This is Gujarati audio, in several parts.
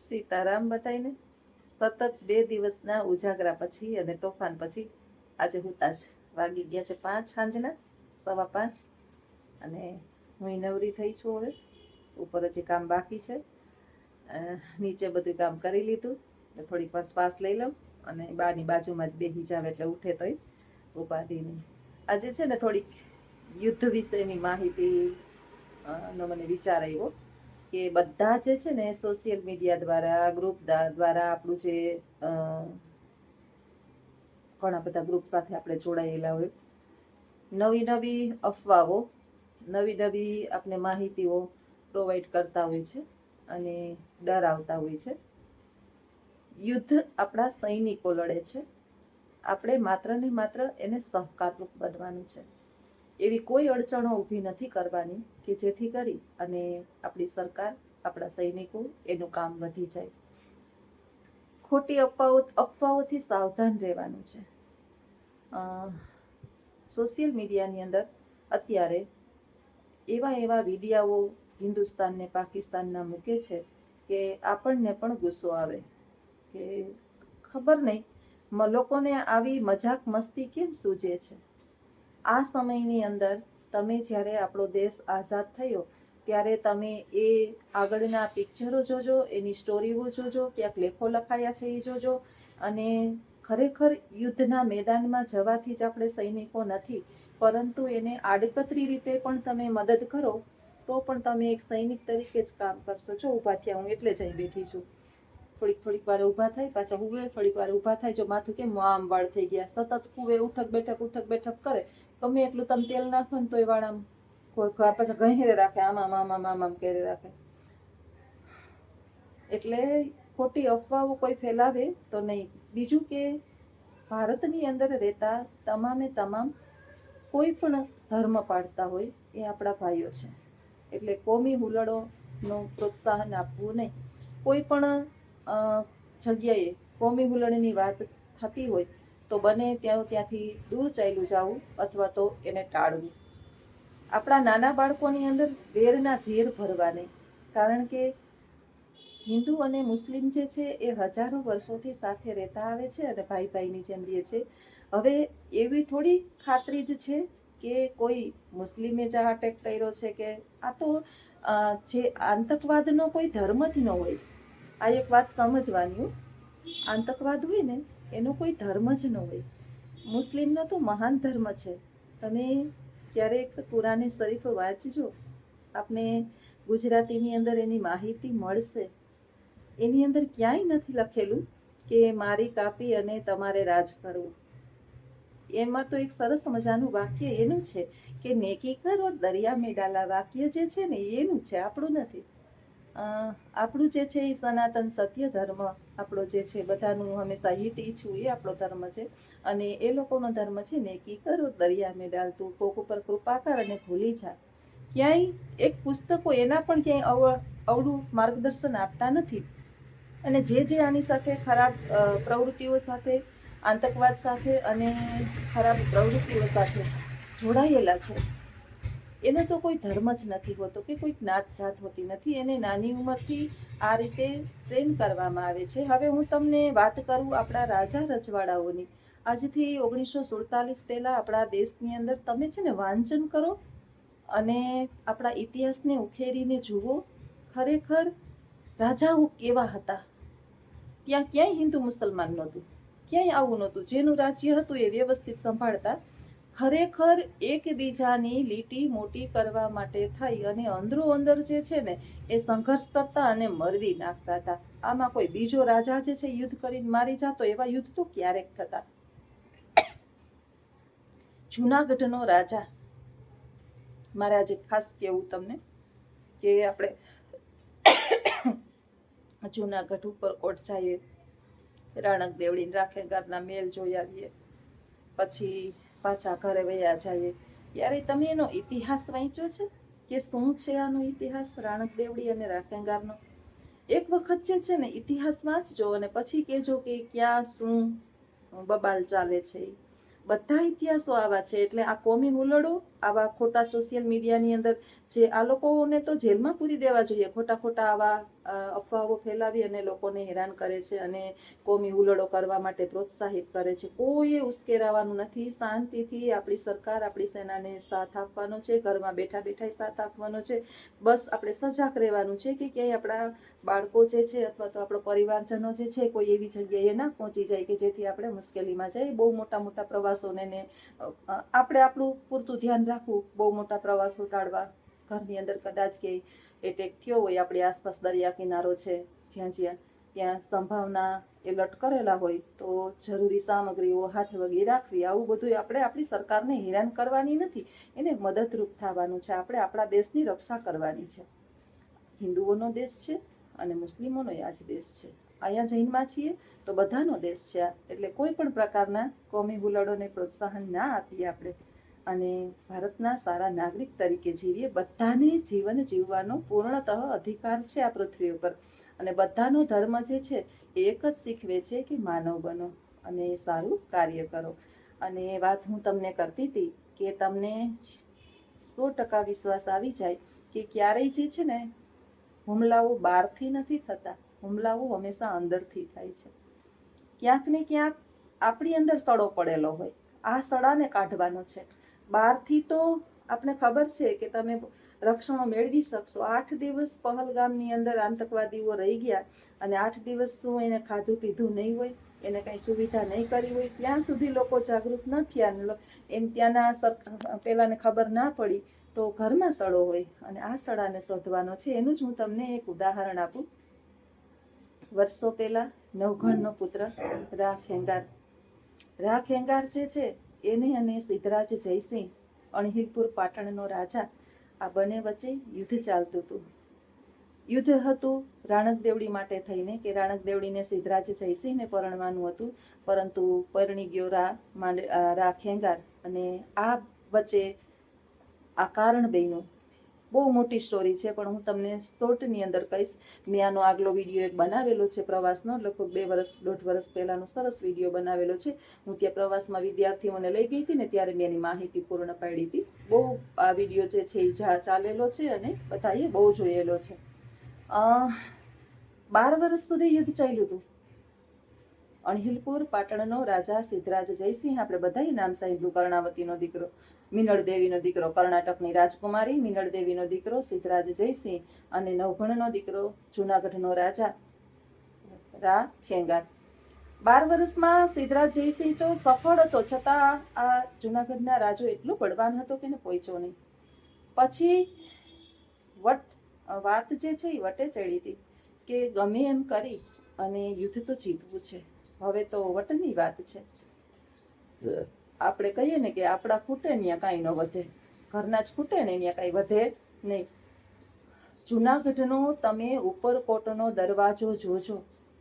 સીતારામ બતાવીને સતત 2 દિવસના ઉજાગરા પછી અને તોફાન પછી આજે હુતા જ વાગી ગયા છે 5 સાંજના 5:15 અને હું નવરી થઈ છું. હવે ઉપર હજી કામ બાકી છે. નીચે બધું કામ કરી લીધું. થોડીક વાર શ્વાસ લઈ લઉં અને બાની બાજુમાં જ બેસી જાવ એટલે ઉઠે તોય ઉપાધિ નહીં. આજે છે ને થોડીક યુદ્ધ વિશેની માહિતી નો મને વિચાર આવ્યો કે બધા જે છે ને સોશિયલ મીડિયા દ્વારા ગ્રુપ દ્વારા આપણું જે ઘણા બધા ગ્રુપ સાથે આપણે જોડાયેલા હોય, નવી નવી અફવાઓ, નવી નવી આપણે માહિતીઓ પ્રોવાઈડ કરતા હોય છે અને ડરાવતા હોય છે. યુદ્ધ આપણા સૈનિકો લડે છે, આપણે માત્ર ને માત્ર એને સહકારરૂપ બનવાનું છે. એવી કોઈ અડચણો ઊભી નથી કરવાની કે જેથી કરી અને આપણી સરકાર, આપણા સૈનિકો એનું કામ વધી જાય. ખોટી અફવાઓથી સાવધાન રહેવાનું છે. સોશિયલ મીડિયાની અંદર અત્યારે એવા વિડીયાઓ હિન્દુસ્તાનને પાકિસ્તાનના મૂકે છે કે આપણને પણ ગુસ્સો આવે કે ખબર નહીં લોકોને આવી મજાક મસ્તી કેમ સૂજે છે. આ સમયની અંદર તમે જ્યારે આપણો દેશ આઝાદ થયો ત્યારે તમે એ આગળના પિક્ચરો જોજો, એની સ્ટોરીઓ જોજો, ક્યાંક લેખો લખાયા છે એ જોજો. અને ખરેખર યુદ્ધના મેદાનમાં જવાથી જ આપણે સૈનિકો નથી, પરંતુ એને આડકતરી રીતે પણ તમે મદદ કરો તો પણ તમે એક સૈનિક તરીકે જ કામ કરશો. જો ઊભા થયા, હું એટલે જ અહીં બેઠી છું. થોડીક વાર ઊભા થાય, પાછા હુવે, થોડીક વાર ઊભા થાય. જો માથું કેમ આમ વાળ થઈ ગયા, સતત હુવે, ઉઠક બેઠક કરે. ગમે એટલું તમે તેલ નાખો ને તોય વાળ આમ પાછા ગહેરે રાખે, આમ કરે રાખે. એટલે ખોટી અફવાઓ કોઈ ફેલાવે તો નહીં. બીજું કે ભારતની અંદર રહેતા તમામે તમામ કોઈ પણ ધર્મ પાળતા હોય એ આપણા ભાઈઓ છે. એટલે કોમી હુલ્લડોનું પ્રોત્સાહન આપવું નહીં. કોઈ પણ જગ્યાએ કોમી હુલ્લડની વાત થતી હોય તો બને ત્યાંથી દૂર ચાલ્યું જવું અથવા તો એને ટાળવું. આપણા નાના બાળકોની અંદર વેરના ઝેર ભરવા નહીં. કારણ કે હિન્દુ અને મુસ્લિમ જે છે એ હજારો વર્ષોથી સાથે રહેતા આવે છે અને ભાઈ ભાઈની જેમ રહે છે. હવે એવી થોડી ખાતરી જ છે કે કોઈ મુસ્લિમે જ અટેક કર્યો છે કે આ તો જે આતંકવાદનો કોઈ ધર્મ જ ન હોય. આ એક વાત સમજવાની. આતંકવાદ હોય ને એનો કોઈ ધર્મ જ ન હોય. મુસ્લિમનો તો મહાન ધર્મ છે. તમે ક્યારેક કુરાને શરીફ વાંચજો, આપને ગુજરાતીની અંદર એની માહિતી મળશે. એની અંદર ક્યાંય નથી લખેલું કે મારી કાપી અને તમારે રાજ કરવું. એમાં તો એક સરસ મજાનું વાક્ય એનું છે કે નેકી કરો દરિયા મેં ડાલા. વાક્ય જે છે ને એનું છે, આપણું નથી. આપણું જે છે એ સનાતન સત્ય ધર્મ આપણો જે છે, બધાનું હંમેશા હિત ઈચ્છવું એ આપણો ધર્મ છે. અને એ લોકોનો ધર્મ છે નેકી કરો દરિયા મેં ડાલ. તું કોક ઉપર કૃપા કર અને ભૂલી જા. ક્યાંય એક પુસ્તકો એના પણ ક્યાંય અવળું માર્ગદર્શન આપતા નથી. અને જે આની સાથે ખરાબ પ્રવૃત્તિઓ સાથે, આતંકવાદ સાથે અને ખરાબ પ્રવૃત્તિઓ સાથે જોડાયેલા છે એને તો કોઈ ધર્મ જ નથી હોતો કે કોઈ જ્ઞાત જાત હોતી નથી. એને નાની ઉંમરથી આ રીતે ટ્રેન કરવામાં આવે છે. હવે હું તમને વાત કરું આપણા રાજા રજવાડાઓની. આજથી 1947 પહેલાં આપણા દેશની અંદર તમે છે ને વાંચન કરો અને આપણા ઇતિહાસને ઉખેરીને જુઓ. ખરેખર રાજાઓ કેવા હતા. ત્યાં ક્યાંય હિન્દુ મુસલમાન નહોતું, ક્યાંય આવું નહોતું. જેનું રાજ્ય હતું એ વ્યવસ્થિત સંભાળતા. ખરેખર એકબીજાની લીટી મોટી કરવા માટે થઈ અને અંદરો અંદર જે છે ને એ સંઘર્ષ કરતા અને મરવી નાખતા હતા. આમાં કોઈ બીજો રાજા જે છે યુદ્ધ કરીને મારી જતો, એવા યુદ્ધ તો ક્યારેક થતા. જૂનાગઢનો રાજા, મારે આજે ખાસ કહેવું તમને કે આપણે જૂનાગઢ ઉપરકોટ જઈએ, રાણક દેવળી રાખેગારના મેલ જોઈ આવીએ, પછી પાછા ઘરે વયા જઈએ. ત્યારે તમે એનો ઇતિહાસ વાંચ્યો છે કે શું છે આનો ઇતિહાસ રાણક દેવળી અને રાખેગારનો? એક વખત જે છે ને ઇતિહાસ વાંચજો અને પછી કહેજો કે ક્યાં શું બબાલ ચાલે છે. બધા ઇતિહાસો આવા છે. એટલે આ કોમી હુલ્લડો આવા ખોટા સોશિયલ મીડિયાની અંદર જે આ લોકોને તો જેલમાં પૂરી દેવા જોઈએ, ખોટા ખોટા આવા અફવાઓ ફેલાવી અને લોકોને હેરાન કરે છે અને કોમી હુલડો કરવા માટે પ્રોત્સાહિત કરે છે. કોઈએ ઉશ્કેરાવાનું નથી. શાંતિથી આપણી સરકાર, આપણી સેનાને સાથ આપવાનો છે, ઘરમાં બેઠા બેઠા સાથ આપવાનો છે. બસ આપણે સજાગ રહેવાનું છે કે ક્યાંય આપણા બાળકો જે છે અથવા તો આપણો પરિવારજનો જે છે કોઈ એવી જગ્યાએ ના પહોંચી જાય કે જેથી આપણે મુશ્કેલીમાં જાય. બહુ મોટા મોટા પ્રવાસોને આપણે આપણું પૂરતું ધ્યાન રાખવું, બહુ મોટા પ્રવાસો ટાળવા. ઘરની અંદર કદાચ ક્યાંય એટેક થયો હોય, આપણી આસપાસ દરિયા કિનારો છે ત્યાં સંભાવના એલર્ટ કરેલા હોય તો જરૂરી સામગ્રીઓ હાથ વગી રાખવી. આવું બધું આપણે આપણી સરકારને હેરાન કરવાની નથી, એને મદદરૂપ થવાનું છે. આપણે આપણા દેશની રક્ષા કરવાની છે. હિન્દુઓનો દેશ છે અને મુસ્લિમોનો આ જ દેશ છે. અહીંયા જૈનમાં છીએ તો બધાનો દેશ છે. એટલે કોઈ પણ પ્રકારના કોમી હુલડોને પ્રોત્સાહન ના આપીએ આપણે અને ભારતના સારા નાગરિક તરીકે જીવીએ. બધાને જીવન જીવવાનો પૂર્ણતઃ અધિકાર છે આ પૃથ્વી ઉપર અને બધાનો ધર્મ જે છે એ એક જ શીખવે છે કે માનવ બનો અને સારું કાર્ય કરો. અને વાત હું તમને કરતી હતી કે તમને 100% વિશ્વાસ આવી જાય કે ક્યારેય જે છે ને હુમલાઓ બહારથી નથી થતા, હુમલાઓ હંમેશા અંદરથી થાય છે. ક્યાંક ને ક્યાંક આપણી અંદર સડો પડેલો હોય, આ સડાને કાઢવાનો છે. બહારથી તો આપણે ખબર છે કે તમે રક્ષણો મેળવી શકશો. 8 દિવસ પહલગામની અંદર આતંકવાદીઓ રહી ગયા અને 8 દિવસ શું એને ખાધું પીધું નહીં હોય, એને કંઈ સુવિધા નહીં કરી હોય, ત્યાં સુધી લોકો જાગૃત ન થયા. એમ ત્યાંના પેલાને ખબર ના પડી તો ઘરમાં સડો હોય અને આ સડાને શોધવાનો છે. એનું જ હું તમને એક ઉદાહરણ આપું. વર્ષો પહેલા નવઘણનો પુત્ર રા ખેંગાર જે છે એને અને સિદ્ધરાજ જયસિંહ, અણહિલપુર પાટણનો રાજા, આ બંને વચ્ચે યુદ્ધ ચાલતું હતું. યુદ્ધ હતું રાણક દેવડી માટે થઈને કે રાણક દેવડીને સિદ્ધરાજ જયસિંહને પરણવાનું હતું, પરંતુ પરણી ગયો રા ખેંગાર અને આ વચ્ચે આ કારણ બન્યું. બહુ મોટી સ્ટોરી છે પણ હું તમને શોર્ટની અંદર કહીશ. મેં આનો આગલો વિડીયો એક બનાવેલો છે પ્રવાસનો, લગભગ 2-1.5 વર્ષ પહેલાનો સરસ વિડીયો બનાવેલો છે. હું ત્યાં પ્રવાસમાં વિદ્યાર્થીઓને લઈ ગઈ હતી ને ત્યારે મેં એની માહિતી પૂર્ણ પાડી હતી. બહુ આ વિડીયો જે છે એ ચાલેલો છે અને બધાએ બહુ જોયેલો છે. 12 વર્ષ સુધી યુદ્ધ ચાલ્યું હતું. અણહિલપુર પાટણનો રાજા સિદ્ધરાજ જયસિંહ, આપણે બધાએ નામ સાંભળ્યું. કર્ણાવતીનો દીકરો, મિનળ દેવીનો દીકરો, કર્ણાટકની રાજકુમારી મિનળ દેવીનો દીકરો સિદ્ધરાજ જયસિંહ અને નવઘણનો દીકરો જૂનાગઢનો રાજા રા ખેંગાર. 12 વર્ષમાં સિદ્ધરાજ જયસિંહ તો સફળ હતો, છતાં આ જૂનાગઢના રાજો એટલો બળવાન હતો કે એને પહોંચ્યો નહીં. પછી વાત જે છે એ વટે ચડી હતી કે ગમે એમ કરી અને યુદ્ધ તો જીતવું છે. હવે તો વટની વાત છે. આપણે કહીએ ને કે આપણા ખૂટે ત્યાં કાંઈ ન વધે, ઘરના જ ખૂટે ને ત્યાં કાંઈ વધે નહીં. જૂનાગઢનો તમે ઉપરકોટનો દરવાજો જોજો.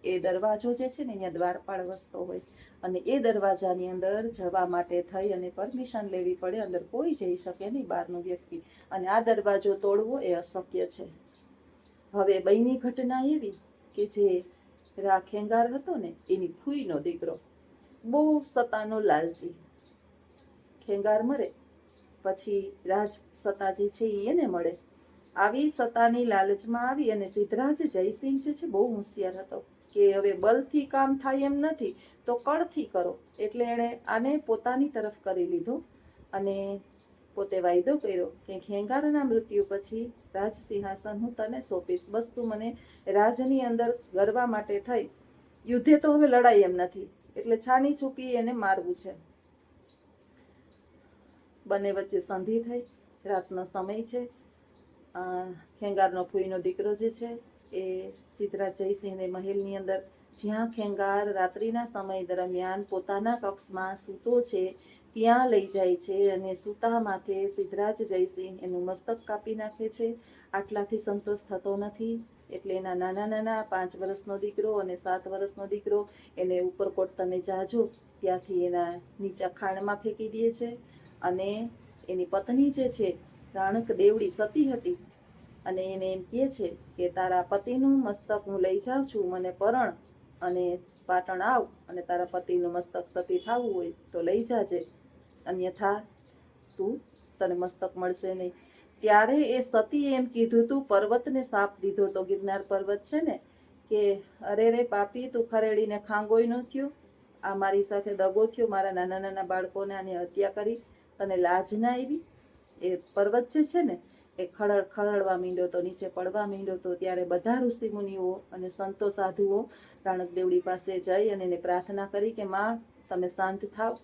એ દરવાજો જે છે ને અહીંયા દ્વારપાળ વસતો હોય અને એ દરવાજાની અંદર જવા માટે થઈ અને પરમિશન લેવી પડે. અંદર કોઈ જઈ શકે નહીં બહારનો વ્યક્તિ, અને આ દરવાજો તોડવો એ અશક્ય છે. હવે બહેની ઘટના એવી કે જે રા ખેંગાર હતો ને એની ફૂઈનો દીકરો, બહુ સતાનો લાલચી. ખેંગાર મરે પછી રાજ સતા જે છે એને મળે. આવી સતાની લાલચમાં આવી અને સિદ્ધરાજ જયસિંહ જે છે બહુ હોશિયાર હતો કે હવે બલથી કામ થાય એમ નથી તો કળથી કરો. એટલે એણે આને પોતાની તરફ કરી લીધો અને પોતે વાયદો કર્યો કે ખેંગારના મૃત્યુ પછી રાજ સિંહાસન હું તને સોંપીશ. બસ તું મને રાજની અંદર ગરવા માટે થઈ. યુદ્ધે તો હવે લડાઈ એમ નથી, એટલે છાની છૂપી એને મારવું છે. બંને વચ્ચે સંધિ થઈ. રાતનો સમય છે. ખેંગારનો ફૂઈનો દીકરો જે છે એ સિદ્ધરાજ જયસિંહને મહેલની અંદર, જ્યાં ખેંગાર રાત્રિના સમય દરમિયાન પોતાના કક્ષમાં સૂતો છે ત્યાં લઈ જાય છે અને સૂતા માથે સિદ્ધરાજ જયસિંહ એનું મસ્તક કાપી નાખે છે. આટલાથી સંતોષ થતો નથી એટલે એના નાના 5 વર્ષનો દીકરો અને 7 વર્ષનો દીકરો એને ઉપરકોટ તમે જાજો ત્યાંથી એના નીચા ખાણમાં ફેંકી દે છે. અને એની પત્ની જે છે રાણક દેવડી સતી હતી અને એને એમ કહે છે કે તારા પતિનું મસ્તક હું લઈ જાઉં છું, મને પરણ અને પાટણ આવ અને તારા પતિનું મસ્તક સતી થવું હોય તો લઈ જાજે, અન્યથા તું તને મસ્તક મળશે નહીં. ત્યારે એ સતીએ એમ કીધું તું, પર્વતને શાપ દીધો તો, ગિરનાર પર્વત છે ને, કે અરે રે પાપી, તું ખરેડીને ખાંગોય ન થયો, આ મારી સાથે દગો થયો, મારા નાના નાના બાળકોને આની હત્યા કરી, તને લાજ ના આવી. એ પર્વત જે છે ને એ ખરડવા માંડ્યો તો, નીચે પડવા માંડ્યો તો. ત્યારે બધા ઋષિમુનિઓ અને સંતો સાધુઓ રાણક દેવડી પાસે જઈ અને એને પ્રાર્થના કરી કે માં તમે શાંત થાવ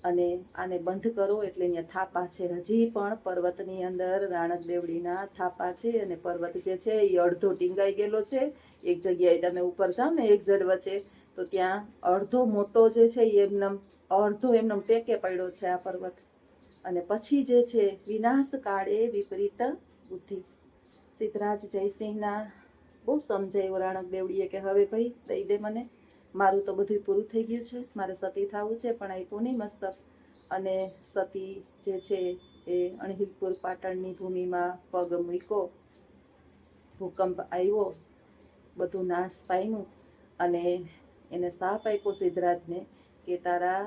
અને આને બંધ કરો. એટલે અહીંયા થાપા છે, હજી પણ પર્વતની અંદર રાણક દેવડીના થાપા છે. અને પર્વત જે છે એ અડધો ટીંગાઈ ગયેલો છે. એક જગ્યાએ તમે ઉપર જાઓ ને એક ઝાડ વચ્ચે, તો ત્યાં અડધો મોટો જે છે એ અડધો એમનેમ ટેકે પડ્યો છે આ પર્વત. અને પછી જે છે વિનાશ કાળે વિપરીત બુદ્ધિ. સિદ્ધરાજ જયસિંહના બહુ સમજાયું રાણક દેવડીએ કે હવે ભાઈ દઈ દે મને, મારું તો બધું પૂરું થઈ ગયું છે, મારે સતી થવું છે, પણ આપ્યું નહીં મસ્તક. અને સતી જે છે એ અણહિલપુર પાટણની ભૂમિમાં પગ મૂક્યો, ભૂકંપ આવ્યો, બધું નાશ પામ્યું. અને એને શાપ આપ્યો સિદ્ધરાજને કે તારા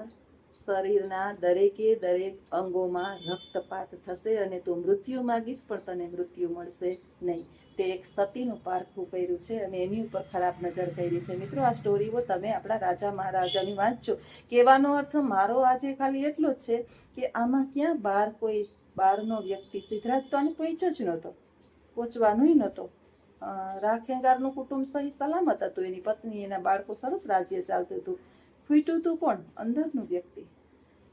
શરીરના દરેકે દરેક અંગોમાં રક્તપાત થશે અને તું મૃત્યુ માગીશ પણ તને મૃત્યુ મળશે નહીં. તે એક સતીનું પારખું કર્યું છે અને એની ઉપર ખરાબ નજર કરી છે. મિત્રો, આ સ્ટોરીઓ તમે આપણા રાજા મહારાજાની વાંચજો. કહેવાનો અર્થ મારો આજે ખાલી એટલો જ છે કે આમાં ક્યાં બહારનો વ્યક્તિ, સિદ્ધરાજ તો આને પહોંચ્યો જ નહોતો, પહોંચવાનોય નહોતો. રાખેંગારનું કુટુંબ સહી સલામત હતું, એની પત્ની, એના બાળકો, સરસ રાજ્ય ચાલતું હતું. ફૂટ્યું હતું કોણ? અંદરનું વ્યક્તિ.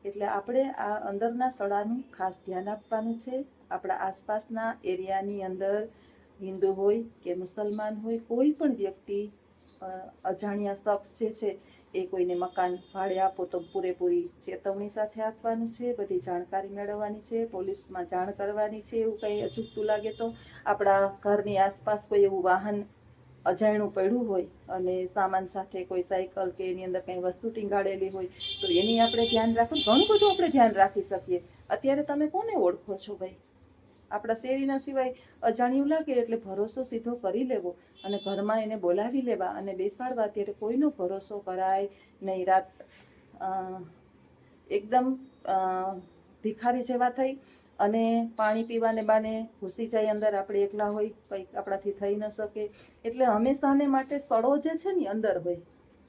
એટલે આપણે આ અંદરના સડાનું ખાસ ધ્યાન આપવાનું છે. આપણા આસપાસના એરિયાની અંદર હિન્દુ હોય કે મુસલમાન હોય, કોઈ પણ વ્યક્તિ અજાણ્યા શખ્સ જે છે એ કોઈને મકાન ભાડે આપો તો પૂરેપૂરી ચેતવણી સાથે આપવાનું છે, બધી જાણકારી મેળવવાની છે, પોલીસમાં જાણ કરવાની છે. એવું કંઈ અજુગતું લાગે તો આપણા ઘરની આસપાસ કોઈ એવું વાહન અજાણ્યું પડ્યું હોય અને સામાન સાથે કોઈ સાયકલ કે એની અંદર કંઈ વસ્તુ ટીંગાડેલી હોય તો એની આપણે ધ્યાન રાખવું. ઘણું બધું આપણે ધ્યાન રાખી શકીએ. અત્યારે તમે કોને ઓળખો છો ભાઈ? આપણા શેરીના સિવાય અજાણ્યું લાગે એટલે ભરોસો સીધો કરી લેવો અને ઘરમાં એને બોલાવી લેવા અને બેસાડવા. અત્યારે કોઈનો ભરોસો કરાય નહીં. રાત એકદમ ભિખારી જેવા થઈ અને પાણી પીવાને બાને ઘૂસી જાય અંદર, આપણે એકલા હોય, કંઈક આપણાથી થઈ ન શકે. એટલે હંમેશાને માટે સડો જે છે ને અંદર હોય.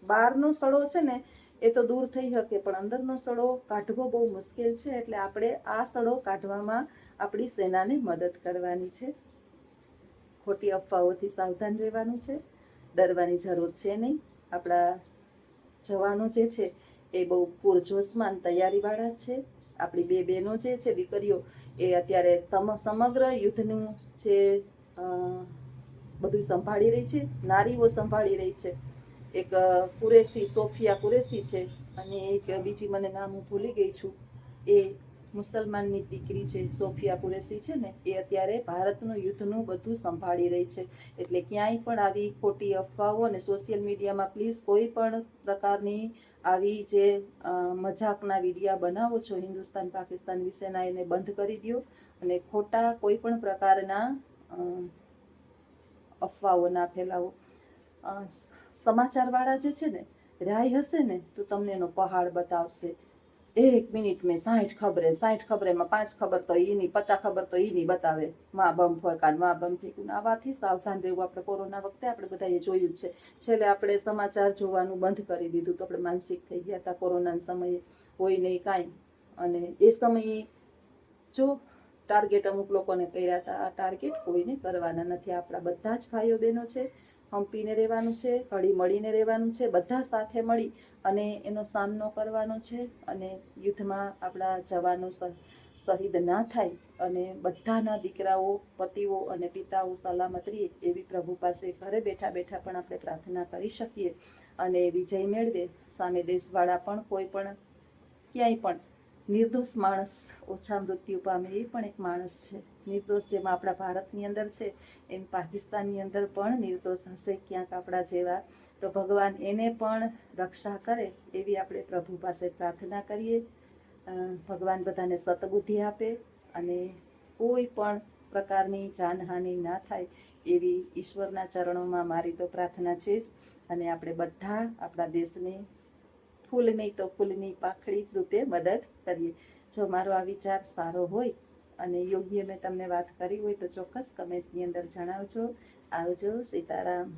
બહારનો સડો છે ને એ તો દૂર થઈ શકે, પણ અંદરનો સડો કાઢવો બહુ મુશ્કેલ છે. એટલે આપણે આ સડો કાઢવામાં આપણી સેનાને મદદ કરવાની છે. ખોટી અફવાઓથી સાવધાન રહેવાનું છે, ડરવાની જરૂર છે નહીં. આપણા જવાનો જે છે એ બહુ પૂરજોશમાં તૈયારીવાળા છે. આપણી બે બહેનો જે છે, દીકરીઓ, એ અત્યારે સમગ્ર યુદ્ધનું જે બધું સંભાળી રહી છે, નારીઓ સંભાળી રહી છે. એક કુરેશી, સોફિયા કુરેશી છે, અને એક બીજી મને નામ હું ભૂલી ગઈ છું, એ મુસલમાનની દીકરી છે, સોફિયા કુરેશી છે ને, એ અત્યારે ભારતનું યુદ્ધનું બધું સંભાળી રહી છે. એટલે ક્યાંય પણ આવી ખોટી અફવાઓ અને સોશિયલ મીડિયામાં પ્લીઝ કોઈ પણ પ્રકારની આવી જે મજાકના વિડીયા બનાવો છો હિન્દુસ્તાન પાકિસ્તાન વિશેના, એને બંધ કરી દો. અને ખોટા કોઈ પણ પ્રકારના અફવાઓ ના ફેલાવો. સમાચારવાળા જે છે ને, રાય હશે ને તો તમને એનો પહાડ બતાવશે. 1 મિનિટ મેં 60 ખબરે, 60 ખબરેમાં 5 ખબર તો એની, 50 ખબર તો એની બતાવે. માં બમ ફોકાન, માં બમ ફેંકું. આવાથી સાવધાન રહેવું. આપણે કોરોના વખતે આપણે બધાએ જોયું જ છે. છેલ્લે આપણે સમાચાર જોવાનું બંધ કરી દીધું તો આપણે માનસિક થઈ ગયા હતા કોરોનાના સમયે. હોય નહીં કાંઈ. અને એ સમયે જો ટાર્ગેટ અમુક લોકોને કર્યા હતા, આ ટાર્ગેટ કોઈને કરવાના નથી. આપણા બધા જ ભાઈઓ બહેનો છે, હંપીને રહેવાનું છે, હળી મળીને રહેવાનું છે, બધા સાથે મળી અને એનો સામનો કરવાનો છે. અને યુદ્ધમાં આપણા જવાનો શહીદ ના થાય અને બધાના દીકરાઓ, પતિઓ અને પિતાઓ સલામત રહે એવી પ્રભુ પાસે ઘરે બેઠા બેઠા પણ આપણે પ્રાર્થના કરી શકીએ. અને વિજય મેળવે. સામે દેશવાળા પણ કોઈ પણ ક્યાંય પણ નિર્દોષ માણસ ઓછા મૃત્યુ પામે એ પણ એક માણસ છે. નિર્દોષ જેમ આપણા ભારતની અંદર છે એમ પાકિસ્તાનની અંદર પણ નિર્દોષ હશે ક્યાંક આપણા જેવા. તો ભગવાન એને પણ રક્ષા કરે એવી આપણે પ્રભુ પાસે પ્રાર્થના કરીએ. ભગવાન બધાને સતબુદ્ધિ આપે અને કોઈ પણ પ્રકારની જાનહાનિ ના થાય એવી ઈશ્વરના ચરણોમાં મારી તો પ્રાર્થના છે જ. અને આપણે બધા આપણા દેશને ફૂલ નહીં તો ફૂલની પાંખડી રૂપે મદદ કરીએ. જો મારો આ વિચાર સારો હોય અને યોગ્ય મેં તમને વાત કરી હોય તો ચોક્કસ કમેન્ટની અંદર જણાવજો. આવજો. સીતારામ.